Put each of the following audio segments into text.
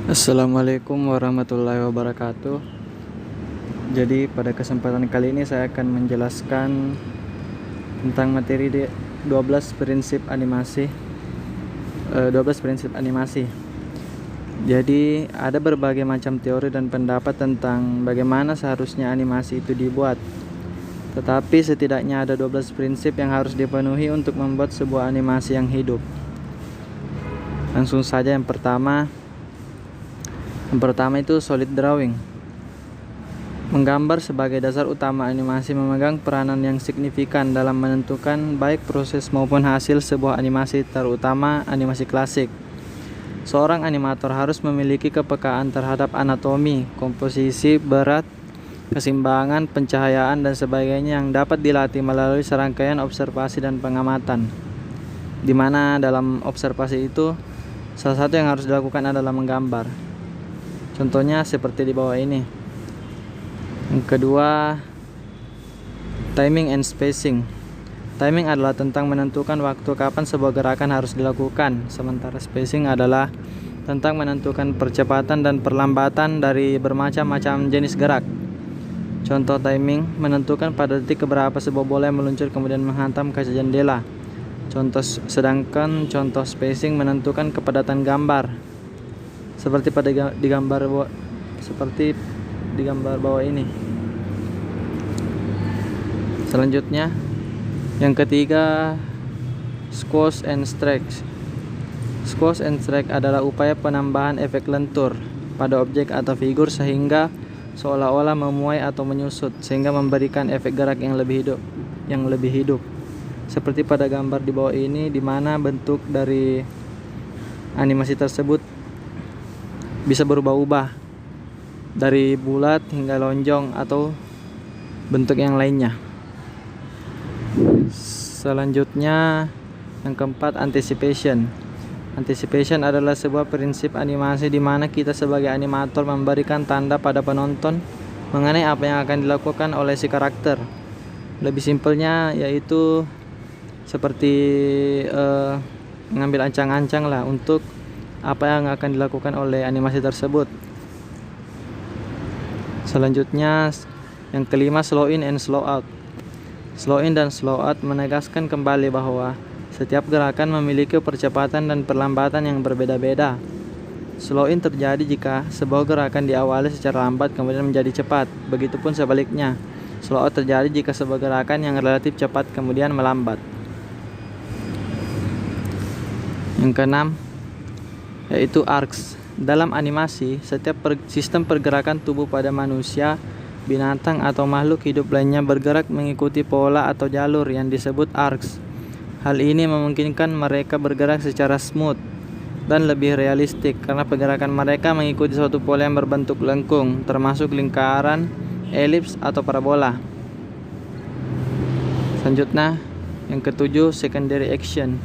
Assalamualaikum warahmatullahi wabarakatuh. Jadi pada kesempatan kali ini saya akan menjelaskan tentang materi 12 prinsip animasi. 12 prinsip animasi. Jadi ada berbagai macam teori dan pendapat tentang bagaimana seharusnya animasi itu dibuat. Tetapi setidaknya ada 12 prinsip yang harus dipenuhi untuk membuat sebuah animasi yang hidup. Langsung saja yang pertama itu solid drawing. Menggambar sebagai dasar utama animasi memegang peranan yang signifikan dalam menentukan baik proses maupun hasil sebuah animasi, terutama animasi klasik. Seorang animator harus memiliki kepekaan terhadap anatomi, komposisi, berat, keseimbangan, pencahayaan, dan sebagainya yang dapat dilatih melalui serangkaian observasi dan pengamatan. Di mana dalam observasi itu, salah satu yang harus dilakukan adalah menggambar. Contohnya seperti di bawah ini. Yang kedua, timing and spacing. Timing adalah tentang menentukan waktu kapan sebuah gerakan harus dilakukan, sementara spacing adalah tentang menentukan percepatan dan perlambatan dari bermacam-macam jenis gerak. Contoh timing menentukan pada detik keberapa sebuah bola yang meluncur kemudian menghantam kaca jendela. Sedangkan contoh spacing menentukan kepadatan gambar. Seperti di gambar bawah ini. Selanjutnya, yang ketiga, squash and strike. Squash and strike adalah upaya penambahan efek lentur pada objek atau figur sehingga seolah-olah memuai atau menyusut sehingga memberikan efek gerak yang lebih hidup. Seperti pada gambar di bawah ini, di mana bentuk dari animasi tersebut bisa berubah-ubah dari bulat hingga lonjong atau bentuk yang lainnya. Selanjutnya, yang keempat, anticipation. Anticipation adalah sebuah prinsip animasi di mana kita sebagai animator memberikan tanda pada penonton mengenai apa yang akan dilakukan oleh si karakter. Lebih simpelnya yaitu seperti mengambil ancang-ancang lah untuk apa yang akan dilakukan oleh animasi tersebut. Selanjutnya, yang kelima, slow in and slow out. Slow in dan slow out menegaskan kembali bahwa setiap gerakan memiliki percepatan dan perlambatan yang berbeda-beda. Slow in terjadi jika sebuah gerakan diawali secara lambat kemudian menjadi cepat. Begitupun sebaliknya. Slow out terjadi jika sebuah gerakan yang relatif cepat kemudian melambat. Yang keenam, yaitu arcs. Dalam animasi, setiap sistem pergerakan tubuh pada manusia, binatang, atau makhluk hidup lainnya bergerak mengikuti pola atau jalur yang disebut arcs. Hal ini memungkinkan mereka bergerak secara smooth dan lebih realistik karena pergerakan mereka mengikuti suatu pola yang berbentuk lengkung, termasuk lingkaran, elips, atau parabola. Selanjutnya, yang ketujuh, secondary action.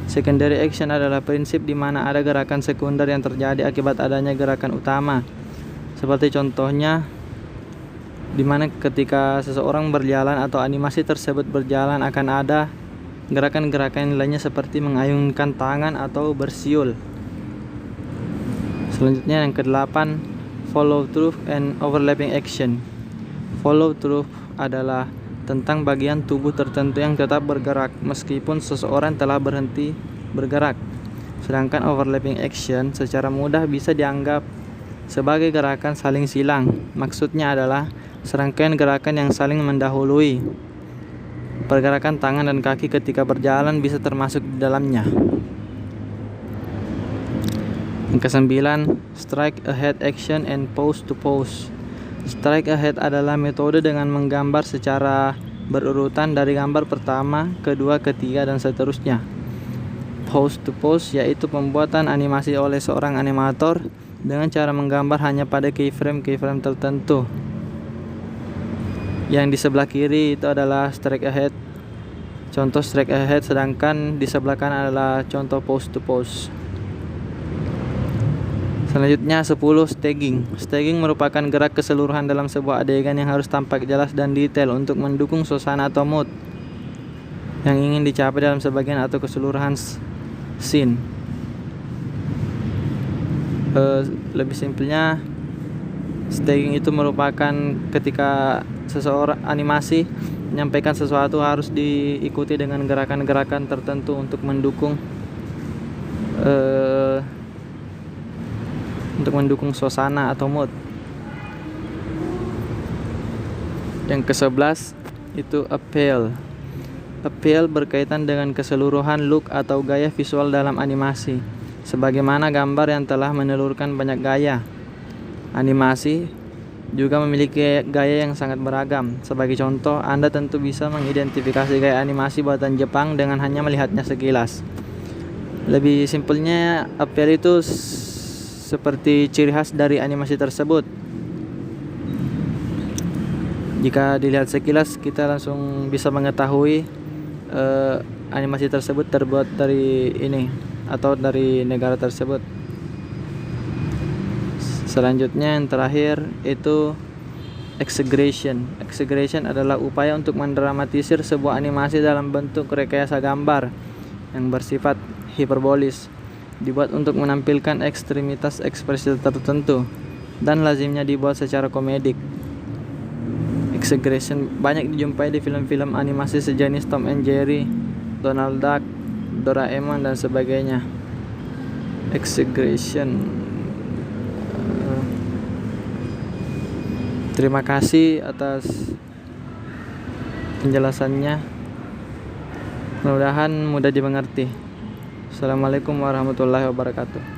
Secondary action adalah prinsip di mana ada gerakan sekunder yang terjadi akibat adanya gerakan utama. Seperti contohnya, di mana ketika seseorang berjalan atau animasi tersebut berjalan akan ada gerakan-gerakan lainnya seperti mengayunkan tangan atau bersiul. Selanjutnya yang kedelapan, follow through and overlapping action. Follow through adalah tentang bagian tubuh tertentu yang tetap bergerak meskipun seseorang telah berhenti bergerak. Sedangkan overlapping action secara mudah bisa dianggap sebagai gerakan saling silang. Maksudnya adalah serangkaian gerakan yang saling mendahului. Pergerakan tangan dan kaki ketika berjalan bisa termasuk di dalamnya. Yang kesembilan, strike ahead action and pose to pose. Strike ahead adalah metode dengan menggambar secara berurutan dari gambar pertama, kedua, ketiga, dan seterusnya. Pose to pose yaitu pembuatan animasi oleh seorang animator dengan cara menggambar hanya pada keyframe tertentu. Yang di sebelah kiri itu adalah strike ahead, contoh strike ahead, sedangkan di sebelah kanan adalah contoh pose to pose. Selanjutnya 10, staging. Staging merupakan gerak keseluruhan dalam sebuah adegan yang harus tampak jelas dan detail untuk mendukung suasana atau mood yang ingin dicapai dalam sebagian atau keseluruhan scene. Lebih simpelnya, staging itu merupakan ketika seseorang animasi menyampaikan sesuatu harus diikuti dengan gerakan-gerakan tertentu untuk mendukung suasana atau mood. Yang ke-11 itu appeal. Appeal berkaitan dengan keseluruhan look atau gaya visual dalam animasi, sebagaimana gambar yang telah menelurkan banyak gaya. Animasi juga memiliki gaya yang sangat beragam. Sebagai contoh, Anda tentu bisa mengidentifikasi gaya animasi buatan Jepang dengan hanya melihatnya sekilas. Lebih simpelnya, appeal itu seperti ciri khas dari animasi tersebut. Jika dilihat sekilas, kita langsung bisa mengetahui animasi tersebut terbuat dari ini atau dari negara tersebut. Selanjutnya yang terakhir itu exaggeration. Exaggeration adalah upaya untuk mendramatisir sebuah animasi dalam bentuk rekayasa gambar yang bersifat hiperbolis, dibuat untuk menampilkan ekstremitas ekspresi tertentu dan lazimnya dibuat secara komedik. Exaggeration banyak dijumpai di film-film animasi sejenis Tom and Jerry, Donald Duck, Doraemon dan sebagainya. Exaggeration. Terima kasih atas penjelasannya. Mudah-mudahan mudah dimengerti. Assalamualaikum warahmatullahi wabarakatuh.